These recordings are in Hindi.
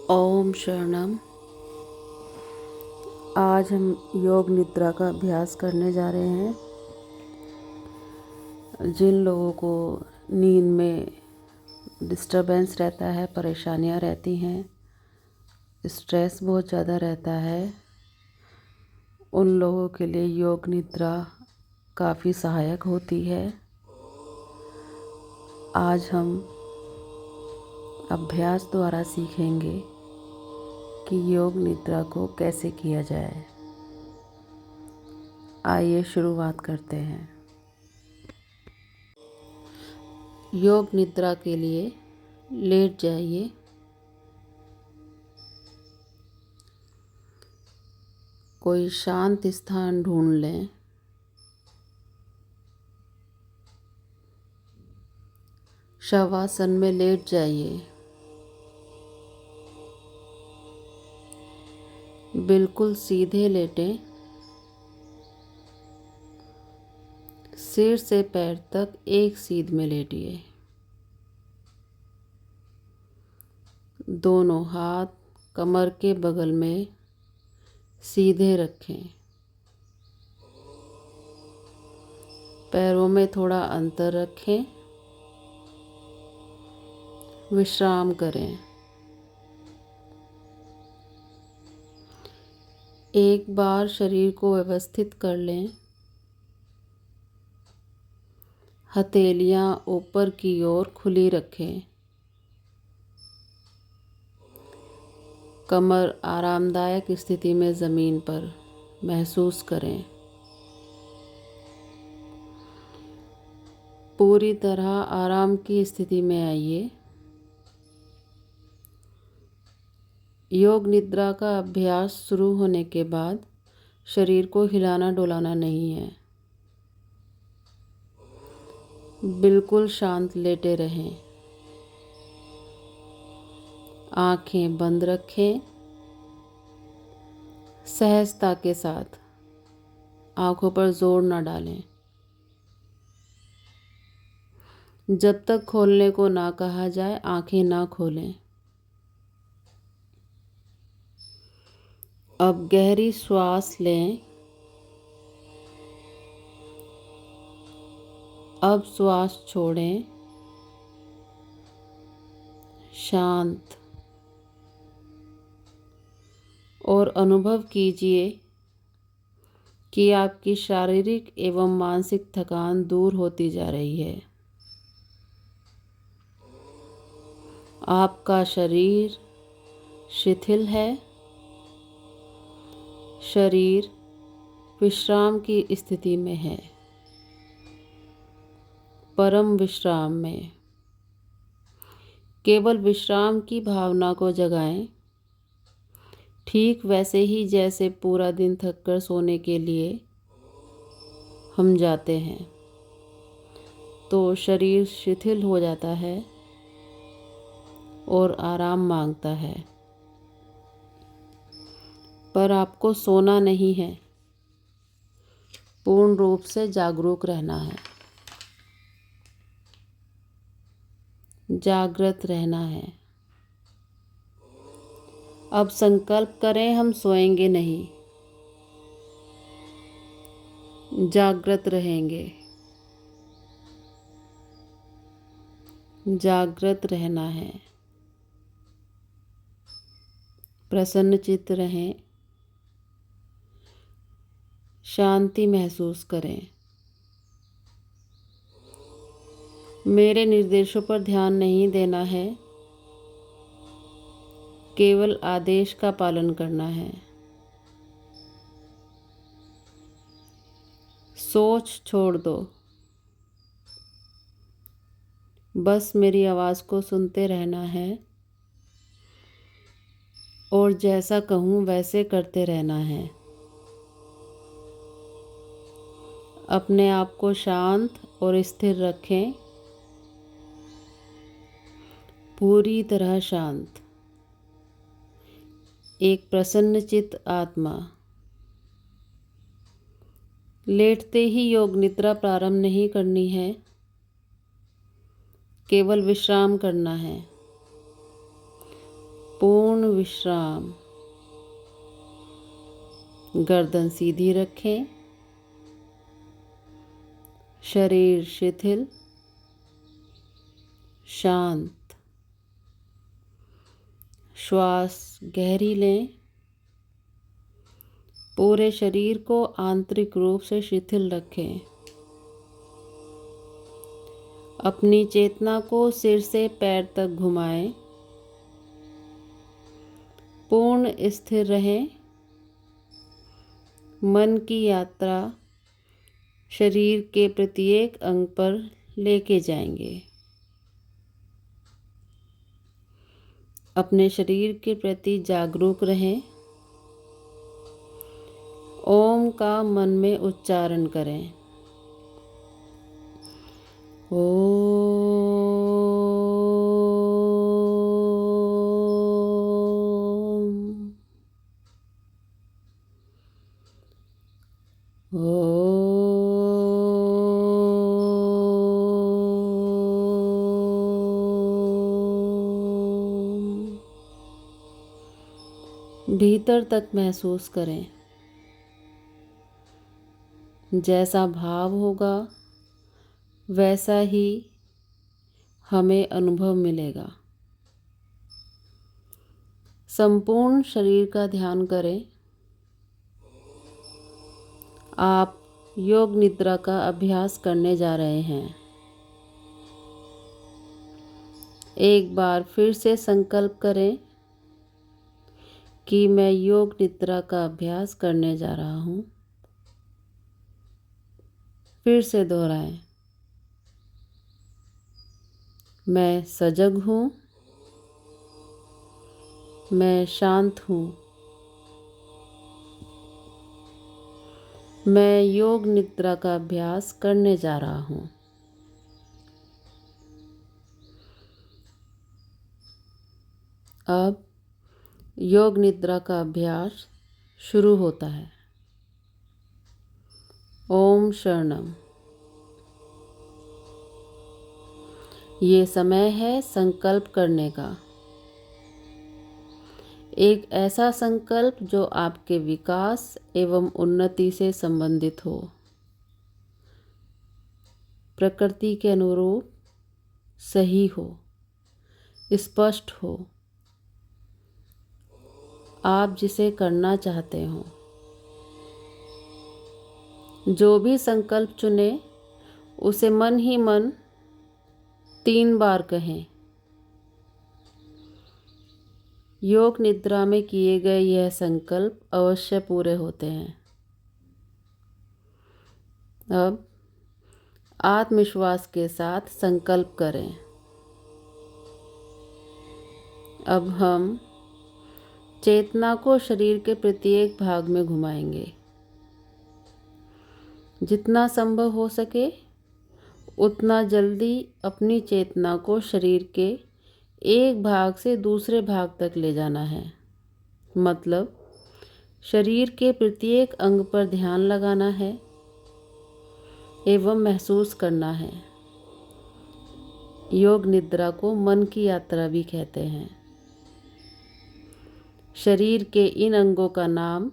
ओम शरणम। आज हम योग निद्रा का अभ्यास करने जा रहे हैं। जिन लोगों को नींद में डिस्टरबेंस रहता है, परेशानियां रहती हैं, स्ट्रेस बहुत ज़्यादा रहता है, उन लोगों के लिए योग निद्रा काफ़ी सहायक होती है। आज हम अभ्यास द्वारा सीखेंगे कि योग निद्रा को कैसे किया जाए। आइए शुरुआत करते हैं। योग निद्रा के लिए लेट जाइए। कोई शांत स्थान ढूंढ लें। शवासन में लेट जाइए। बिल्कुल सीधे लेटें। सिर से पैर तक एक सीध में लेटिए। दोनों हाथ कमर के बगल में सीधे रखें। पैरों में थोड़ा अंतर रखें। विश्राम करें। एक बार शरीर को व्यवस्थित कर लें। हथेलियां ऊपर की ओर खुली रखें। कमर आरामदायक स्थिति में ज़मीन पर महसूस करें। पूरी तरह आराम की स्थिति में आइए। योग निद्रा का अभ्यास शुरू होने के बाद शरीर को हिलाना डुलाना नहीं है। बिल्कुल शांत लेटे रहें। आंखें बंद रखें। सहजता के साथ आंखों पर जोर न डालें। जब तक खोलने को ना कहा जाए आंखें ना खोलें। अब गहरी श्वास लें। अब श्वास छोड़ें। शांत और अनुभव कीजिए कि आपकी शारीरिक एवं मानसिक थकान दूर होती जा रही है। आपका शरीर शिथिल है। शरीर विश्राम की स्थिति में है। परम विश्राम में। केवल विश्राम की भावना को जगाएं। ठीक वैसे ही जैसे पूरा दिन थककर सोने के लिए हम जाते हैं तो शरीर शिथिल हो जाता है और आराम मांगता है। पर आपको सोना नहीं है, पूर्ण रूप से जागरूक रहना है, जागृत रहना है। अब संकल्प करें हम सोएंगे नहीं, जागृत रहेंगे। जागृत रहना है। प्रसन्न चित्त रहें। शांति महसूस करें। मेरे निर्देशों पर ध्यान नहीं देना है, केवल आदेश का पालन करना है। सोच छोड़ दो। बस मेरी आवाज़ को सुनते रहना है और जैसा कहूँ वैसे करते रहना है। अपने आप को शांत और स्थिर रखें। पूरी तरह शांत। एक प्रसन्नचित्त आत्मा। लेटते ही योग निद्रा प्रारंभ नहीं करनी है, केवल विश्राम करना है। पूर्ण विश्राम। गर्दन सीधी रखें, शरीर शिथिल, शांत। श्वास गहरी लें, पूरे शरीर को आंतरिक रूप से शिथिल रखें। अपनी चेतना को सिर से पैर तक घुमाएं, पूर्ण स्थिर रहें। मन की यात्रा शरीर के प्रत्येक अंग पर लेके जाएंगे। अपने शरीर के प्रति जागरूक रहें। ओम का मन में उच्चारण करें। भीतर तक महसूस करें। जैसा भाव होगा वैसा ही हमें अनुभव मिलेगा। संपूर्ण शरीर का ध्यान करें। आप योग निद्रा का अभ्यास करने जा रहे हैं। एक बार फिर से संकल्प करें कि मैं योग निद्रा का अभ्यास करने जा रहा हूँ। फिर से दोहराएं। मैं सजग हूँ, मैं शांत हूँ, मैं योग निद्रा का अभ्यास करने जा रहा हूँ। अब योग निद्रा का अभ्यास शुरू होता है। ओम शरणम। ये समय है संकल्प करने का। एक ऐसा संकल्प जो आपके विकास एवं उन्नति से संबंधित हो, प्रकृति के अनुरूप सही हो, स्पष्ट हो, आप जिसे करना चाहते हो। जो भी संकल्प चुने उसे मन ही मन 3 बार कहें। योग निद्रा में किए गए यह संकल्प अवश्य पूरे होते हैं। अब आत्मविश्वास के साथ संकल्प करें। अब हम चेतना को शरीर के प्रत्येक भाग में घुमाएंगे। जितना संभव हो सके उतना जल्दी अपनी चेतना को शरीर के एक भाग से दूसरे भाग तक ले जाना है। मतलब शरीर के प्रत्येक अंग पर ध्यान लगाना है एवं महसूस करना है। योग निद्रा को मन की यात्रा भी कहते हैं। शरीर के इन अंगों का नाम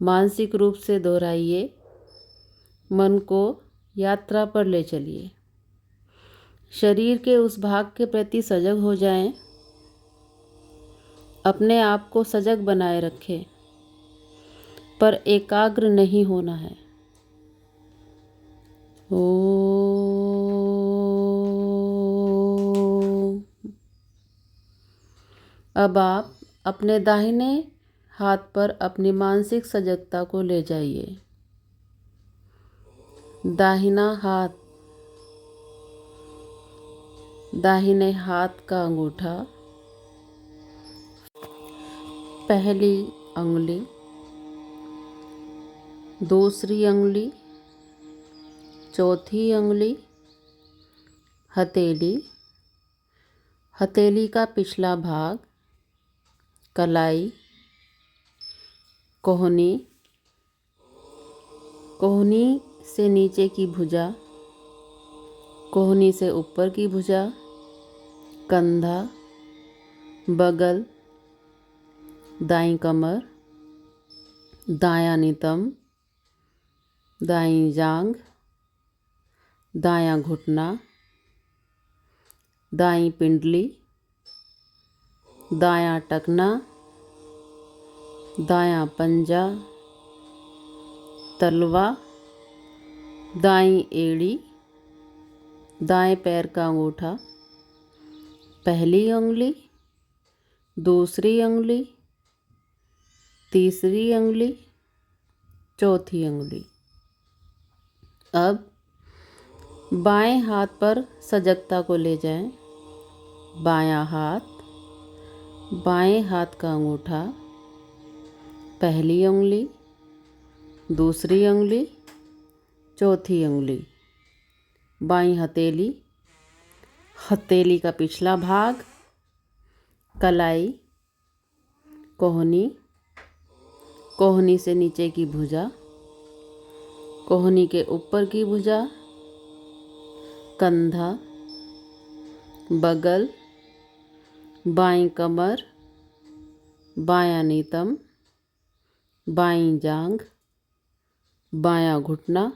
मानसिक रूप से दोहराइए। मन को यात्रा पर ले चलिए। शरीर के उस भाग के प्रति सजग हो जाएं। अपने आप को सजग बनाए रखें, पर एकाग्र नहीं होना है। अब आप अपने दाहिने हाथ पर अपनी मानसिक सजगता को ले जाइए। दाहिना हाथ, दाहिने हाथ का अंगूठा, पहली अंगुली, दूसरी अंगुली, चौथी अंगुली, हथेली, हथेली का पिछला भाग, कलाई, कोहनी, कोहनी से नीचे की भुजा, कोहनी से ऊपर की भुजा, कंधा, बगल, दाईं कमर, दायां नितंब, दाईं जांघ, दायां घुटना, दाईं पिंडली, दायां टखना, दायां पंजा, तलवा, दाईं एड़ी, दाएं पैर का अंगूठा, पहली उंगली, दूसरी उंगली, तीसरी उंगली, चौथी उंगली। अब बाएं हाथ पर सजगता को ले जाएं। बायां हाथ, बाएं हाथ का अंगूठा, पहली उंगली, दूसरी उंगली, चौथी उंगली, बाईं हथेली, हथेली का पिछला भाग, कलाई, कोहनी, कोहनी से नीचे की भुजा, कोहनी के ऊपर की भुजा, कंधा, बगल, बाईं कमर, बायां नितंब, बाईं जांघ, बायां घुटना,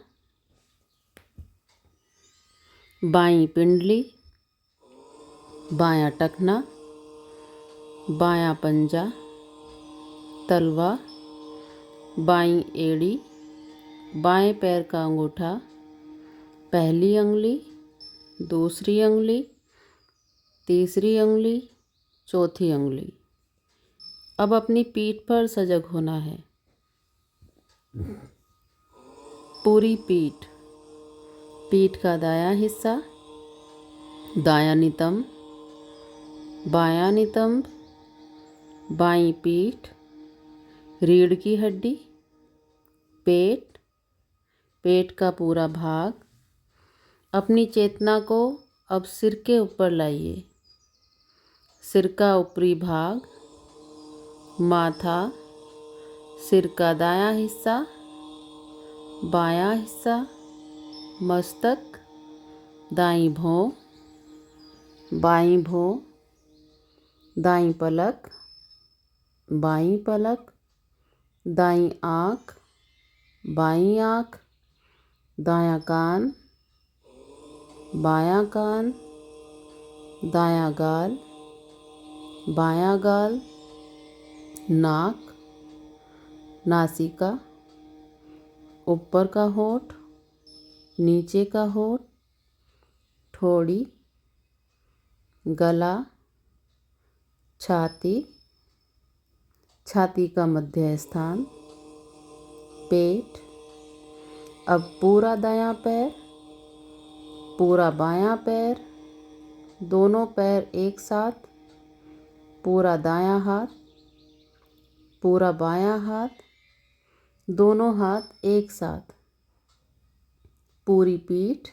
बाईं पिंडली, बायां टखना, बायां पंजा, तलवा, बाईं एड़ी, बाएं पैर का अंगूठा, पहली उंगली, दूसरी उंगली, तीसरी उंगली, चौथी उंगली। अब अपनी पीठ पर सजग होना है। पूरी पीठ, पीठ का दायां हिस्सा, दायां नितंब, बायां नितंब, बाईं पीठ, रीढ़ की हड्डी, पेट, पेट का पूरा भाग। अपनी चेतना को अब सिर के ऊपर लाइए। सिर का ऊपरी भाग, माथा, सिर का दायां हिस्सा, बायां हिस्सा, मस्तक, दाईं भौं, बाईं भौं, दाईं पलक, बाईं पलक, दाईं आँख, बाईं आँख, दायां कान, बायां कान, दायां गाल, बायां गाल, नाक, नासिका, ऊपर का होंठ, नीचे का होंठ, ठोड़ी, गला, छाती, छाती का मध्य स्थान, पेट। अब पूरा दायां पैर, पूरा बायां पैर, दोनों पैर एक साथ, पूरा दायां हाथ, पूरा बायां हाथ, दोनों हाथ एक साथ, पूरी पीठ,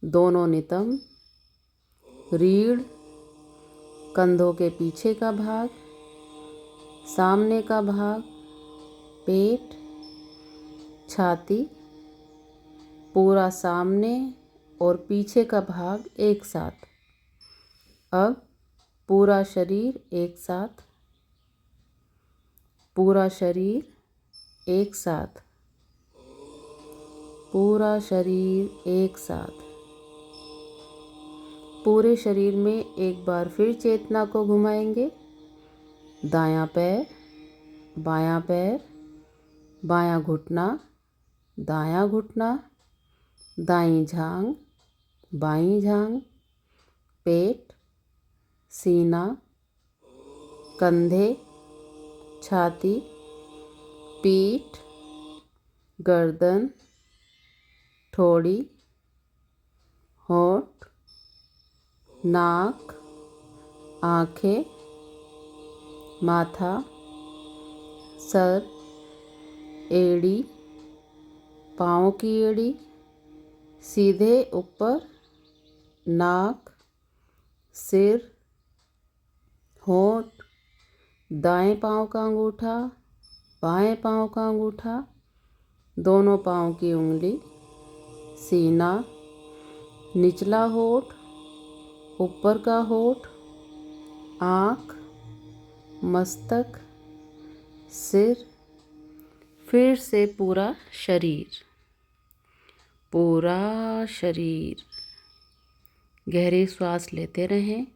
दोनों नितंब, रीढ़, कंधों के पीछे का भाग, सामने का भाग, पेट, छाती, पूरा सामने और पीछे का भाग एक साथ। अब पूरा शरीर एक साथ, पूरा शरीर एक साथ, पूरा शरीर एक साथ। पूरे शरीर में एक बार फिर चेतना को घुमाएंगे। दायां पैर, बायां पैर, बायां घुटना, दायां घुटना, दाईं जांघ, बाईं जांघ, पेट, सीना, कंधे, छाती, पीठ, गर्दन, ठोड़ी, होंठ, नाक, आँखें, माथा, सर, एड़ी, पाँव की एड़ी, सीधे ऊपर, नाक, सिर, होंठ, दाएं पाँव का अंगूठा, बाएं पाँव का अंगूठा, दोनों पाँव की उंगली, सीना, निचला होंठ, ऊपर का होंठ, आँख, मस्तक, सिर, फिर से पूरा शरीर। पूरा शरीर। गहरी सांस लेते रहें।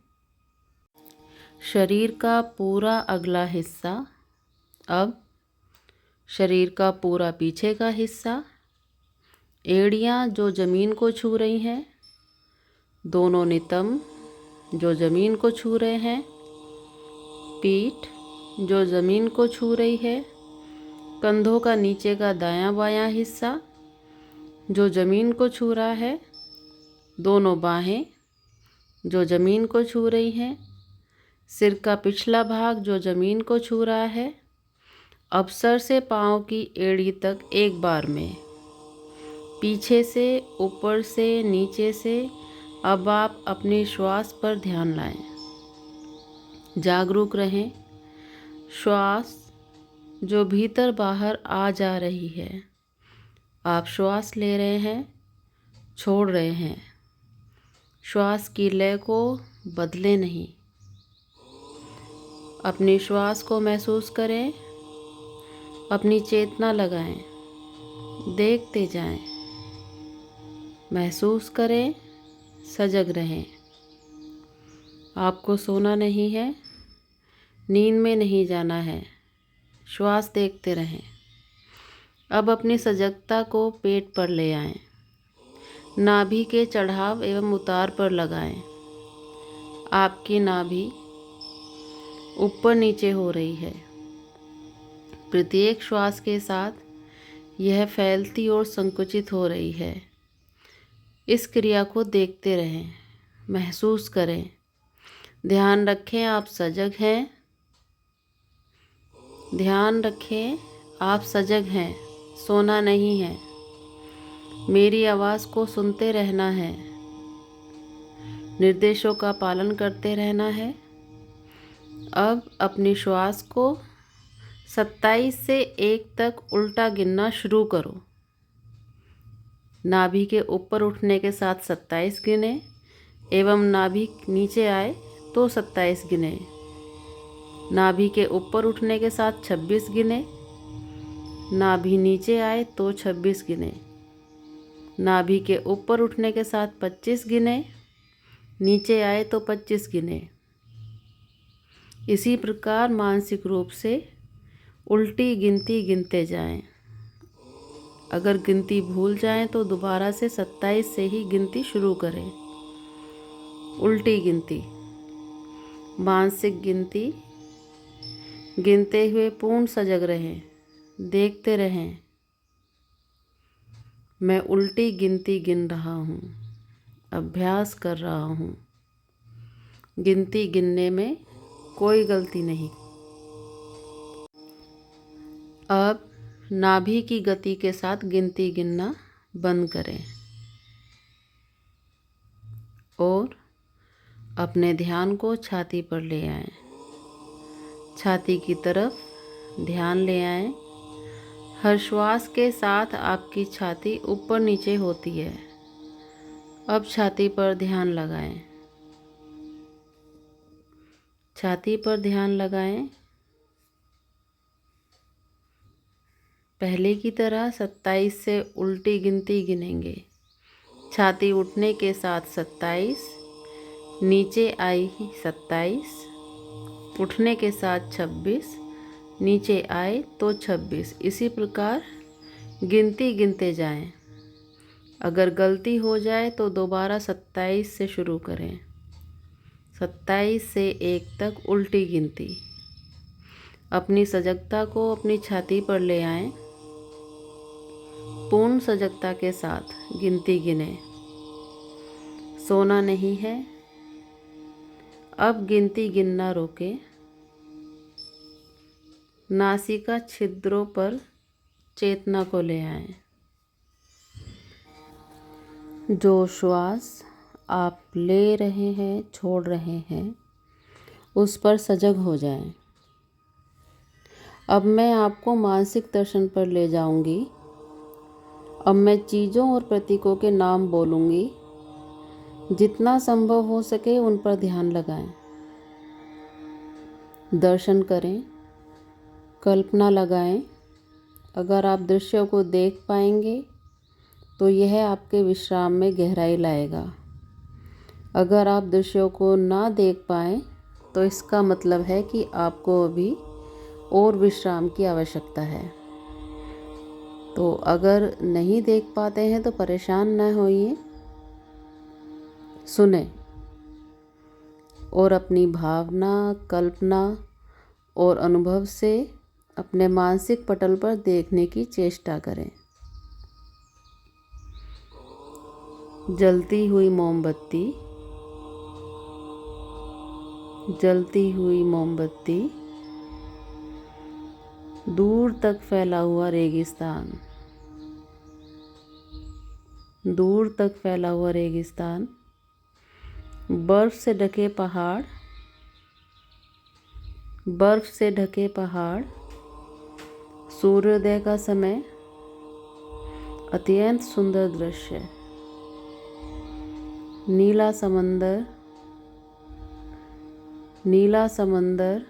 शरीर का पूरा अगला हिस्सा। अब शरीर का पूरा पीछे का हिस्सा। एड़ियाँ जो ज़मीन को छू रही हैं, दोनों नितंब जो ज़मीन को छू रहे हैं, पीठ जो ज़मीन को छू रही है, कंधों का नीचे का दायां बायां हिस्सा जो ज़मीन को छू रहा है, दोनों बाहें जो ज़मीन को छू रही हैं, सिर का पिछला भाग जो ज़मीन को छू रहा है। अब सर से पाँव की एड़ी तक एक बार में, पीछे से, ऊपर से, नीचे से। अब आप अपनी श्वास पर ध्यान लाएं। जागरूक रहें। श्वास जो भीतर बाहर आ जा रही है, आप श्वास ले रहे हैं, छोड़ रहे हैं। श्वास की लय को बदले नहीं। अपनी श्वास को महसूस करें, अपनी चेतना लगाएं, देखते जाएं, महसूस करें, सजग रहें। आपको सोना नहीं है, नींद में नहीं जाना है, श्वास देखते रहें। अब अपनी सजगता को पेट पर ले आएं, नाभि के चढ़ाव एवं उतार पर लगाएं। आपकी नाभि ऊपर नीचे हो रही है। प्रत्येक श्वास के साथ यह फैलती और संकुचित हो रही है। इस क्रिया को देखते रहें, महसूस करें। ध्यान रखें आप सजग हैं। ध्यान रखें आप सजग हैं, सोना नहीं है। मेरी आवाज़ को सुनते रहना है, निर्देशों का पालन करते रहना है। अब अपनी श्वास को 27 से 1 तक उल्टा गिनना शुरू करो। नाभि के ऊपर उठने के साथ 27 गिने एवं नाभि नीचे आए तो 27 गिने। नाभि के ऊपर उठने के साथ 26 गिने, नाभि नीचे आए तो 26 गिने। नाभि के ऊपर उठने के साथ 25 गिने, नीचे आए तो 25 गिने। इसी प्रकार मानसिक रूप से उल्टी गिनती गिनते जाएं। अगर गिनती भूल जाएं तो दोबारा से 27 से ही गिनती शुरू करें। उल्टी गिनती, मानसिक गिनती गिनते हुए पूर्ण सजग रहें, देखते रहें। मैं उल्टी गिनती गिन रहा हूँ, अभ्यास कर रहा हूँ। गिनती गिनने में कोई गलती नहीं। अब नाभि की गति के साथ गिनती गिनना बंद करें और अपने ध्यान को छाती पर ले आएं। छाती की तरफ ध्यान ले आएं। हर श्वास के साथ आपकी छाती ऊपर नीचे होती है। अब छाती पर ध्यान लगाएं। छाती पर ध्यान लगाएं। पहले की तरह 27 से उल्टी गिनती गिनेंगे। छाती उठने के साथ 27, नीचे आई 27, उठने के साथ 26, नीचे आए तो 26। इसी प्रकार गिनती गिनते जाएं। अगर गलती हो जाए तो दोबारा 27 से शुरू करें। 27 से 1 तक उल्टी गिनती। अपनी सजगता को अपनी छाती पर ले आएं। पूर्ण सजगता के साथ गिनती गिने। सोना नहीं है। अब गिनती गिनना रोकें। नासिका छिद्रों पर चेतना को ले आएं। जो श्वास आप ले रहे हैं, छोड़ रहे हैं, उस पर सजग हो जाएं। अब मैं आपको मानसिक दर्शन पर ले जाऊंगी। अब मैं चीज़ों और प्रतीकों के नाम बोलूंगी। जितना संभव हो सके उन पर ध्यान लगाएं। दर्शन करें, कल्पना लगाएं। अगर आप दृश्यों को देख पाएंगे तो यह आपके विश्राम में गहराई लाएगा। अगर आप दृश्यों को ना देख पाएं तो इसका मतलब है कि आपको अभी और विश्राम की आवश्यकता है। तो अगर नहीं देख पाते हैं तो परेशान न होइए, सुने और अपनी भावना, कल्पना और अनुभव से अपने मानसिक पटल पर देखने की चेष्टा करें। जलती हुई मोमबत्ती, जलती हुई मोमबत्ती, दूर तक फैला हुआ रेगिस्तान, दूर तक फैला हुआ रेगिस्तान, बर्फ से ढके पहाड़, बर्फ से ढके पहाड़, सूर्योदय का समय, अत्यंत सुंदर दृश्य, नीला समंदर, नीला समंदर,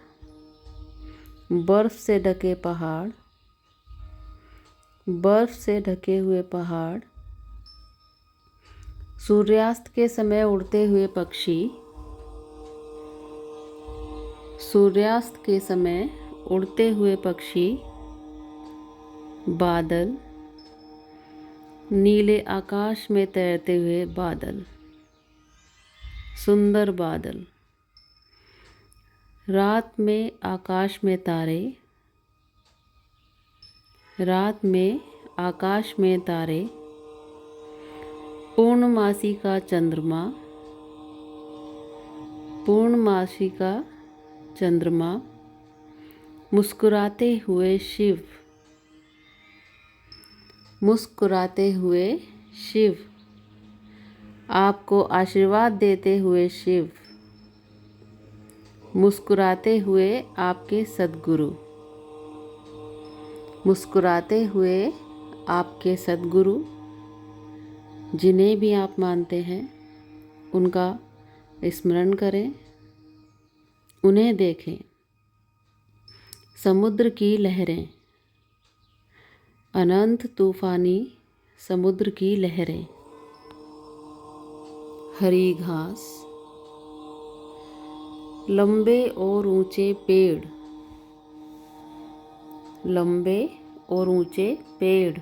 बर्फ से ढके पहाड़, बर्फ से ढके हुए पहाड़, सूर्यास्त के समय उड़ते हुए पक्षी, सूर्यास्त के समय उड़ते हुए पक्षी, बादल, नीले आकाश में तैरते हुए बादल, सुंदर बादल, रात में आकाश में तारे, रात में आकाश में तारे, पूर्णमासी का चंद्रमा, पूर्णमासी का चंद्रमा, मुस्कुराते हुए शिव, मुस्कुराते हुए शिव, आपको आशीर्वाद देते हुए शिव, मुस्कुराते हुए आपके सद्गुरु, मुस्कुराते हुए आपके सद्गुरु, जिन्हें भी आप मानते हैं उनका स्मरण करें, उन्हें देखें। समुद्र की लहरें, अनंत तूफानी समुद्र की लहरें, हरी घास, लंबे और ऊंचे पेड़, लंबे और ऊंचे पेड़,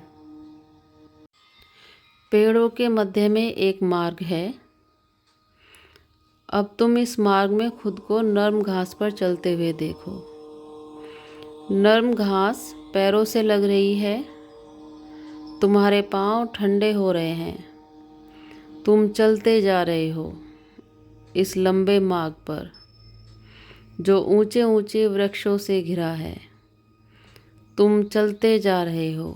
पेड़ों के मध्य में एक मार्ग है। अब तुम इस मार्ग में खुद को नर्म घास पर चलते हुए देखो। नर्म घास पैरों से लग रही है, तुम्हारे पांव ठंडे हो रहे हैं, तुम चलते जा रहे हो इस लंबे मार्ग पर जो ऊंचे ऊंचे वृक्षों से घिरा है। तुम चलते जा रहे हो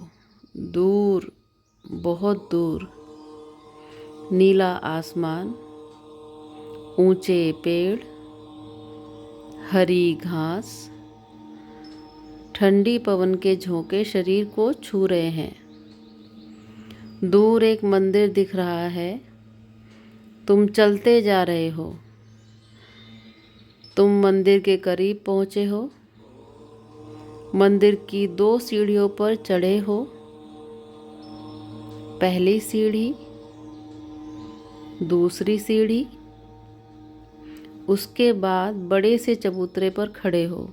दूर, बहुत दूर, नीला आसमान, ऊंचे पेड़, हरी घास, ठंडी पवन के झोंके शरीर को छू रहे हैं। दूर एक मंदिर दिख रहा है, तुम चलते जा रहे हो, तुम मंदिर के करीब पहुँचे हो, मंदिर की 2 सीढ़ियों पर चढ़े हो। पहली सीढ़ी, दूसरी सीढ़ी, उसके बाद बड़े से चबूतरे पर खड़े हो।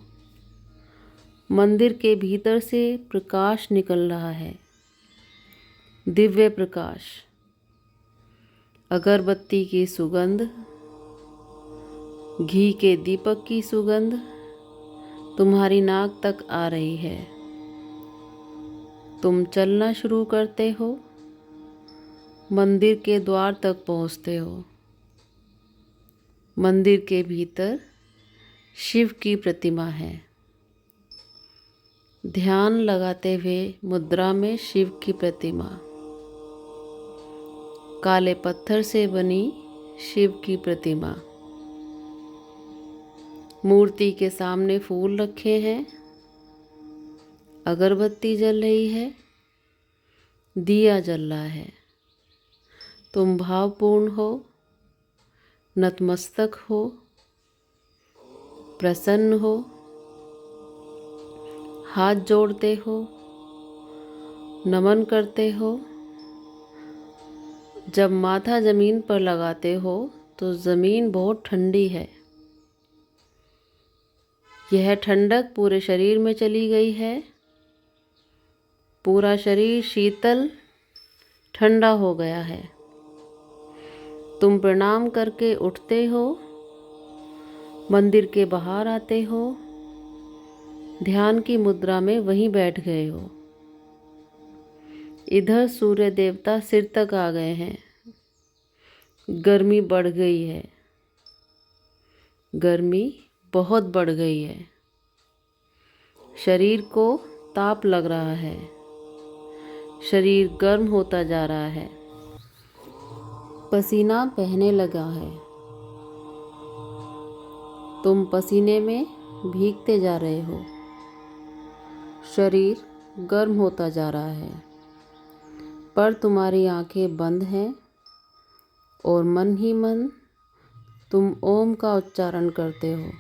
मंदिर के भीतर से प्रकाश निकल रहा है, दिव्य प्रकाश, अगरबत्ती की सुगंध, घी के दीपक की सुगंध तुम्हारी नाक तक आ रही है। तुम चलना शुरू करते हो, मंदिर के द्वार तक पहुंचते हो। मंदिर के भीतर शिव की प्रतिमा है। ध्यान लगाते हुए मुद्रा में शिव की प्रतिमा, काले पत्थर से बनी शिव की प्रतिमा, मूर्ति के सामने फूल रखे हैं, अगरबत्ती जल रही है, दिया जल रहा है। तुम भावपूर्ण हो, नतमस्तक हो, प्रसन्न हो, हाथ जोड़ते हो, नमन करते हो। जब माथा ज़मीन पर लगाते हो तो ज़मीन बहुत ठंडी है। यह ठंडक पूरे शरीर में चली गई है। पूरा शरीर शीतल ठंडा हो गया है। तुम प्रणाम करके उठते हो, मंदिर के बाहर आते हो, ध्यान की मुद्रा में वहीं बैठ गए हो। इधर सूर्य देवता सिर तक आ गए हैं। गर्मी बढ़ गई है। गर्मी बहुत बढ़ गई है। शरीर को ताप लग रहा है। शरीर गर्म होता जा रहा है। पसीना बहने लगा है। तुम पसीने में भीगते जा रहे हो। शरीर गर्म होता जा रहा है, पर तुम्हारी आंखें बंद हैं और मन ही मन तुम ओम का उच्चारण करते हो।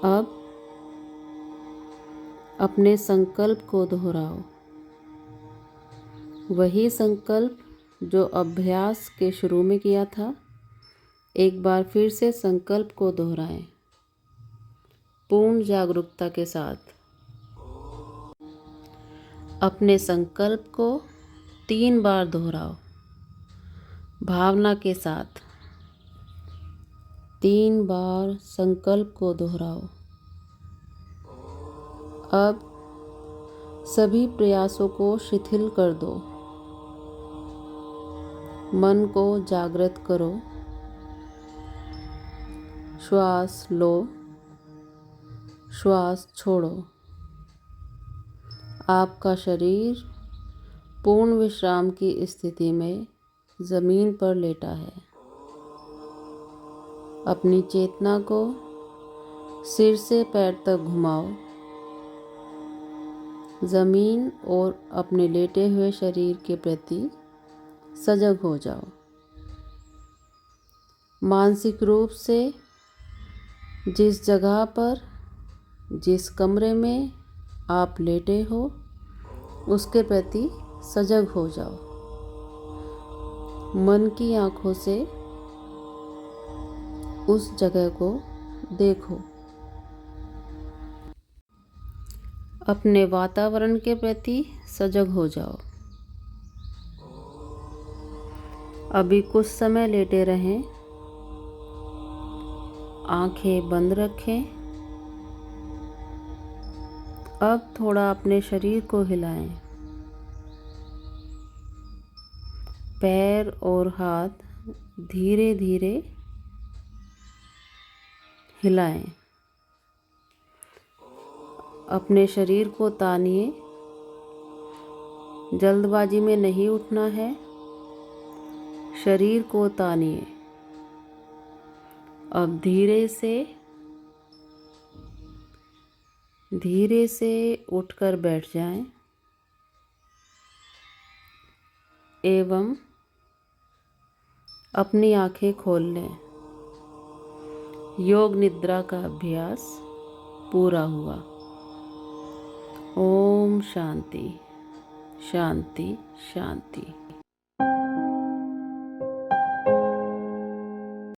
अब अपने संकल्प को दोहराओ। वही संकल्प जो अभ्यास के शुरू में किया था। एक बार फिर से संकल्प को दोहराएं, पूर्ण जागरूकता के साथ। अपने संकल्प को 3 बार दोहराओ, भावना के साथ। 3 बार संकल्प को दोहराओ। अब सभी प्रयासों को शिथिल कर दो। मन को जागृत करो। श्वास लो, श्वास छोड़ो। आपका शरीर पूर्ण विश्राम की स्थिति में ज़मीन पर लेटा है। अपनी चेतना को सिर से पैर तक घुमाओ। ज़मीन और अपने लेटे हुए शरीर के प्रति सजग हो जाओ। मानसिक रूप से जिस जगह पर, जिस कमरे में आप लेटे हो, उसके प्रति सजग हो जाओ। मन की आँखों से उस जगह को देखो। अपने वातावरण के प्रति सजग हो जाओ। अभी कुछ समय लेटे रहें। आंखें बंद रखें। अब थोड़ा अपने शरीर को हिलाएं। पैर और हाथ धीरे धीरे हिलाएं। अपने शरीर को तानिए। जल्दबाजी में नहीं उठना है। शरीर को तानिए। अब धीरे से उठकर बैठ जाएं एवं अपनी आंखें खोल लें। योग निद्रा का अभ्यास पूरा हुआ। ओम शांति शांति शांति।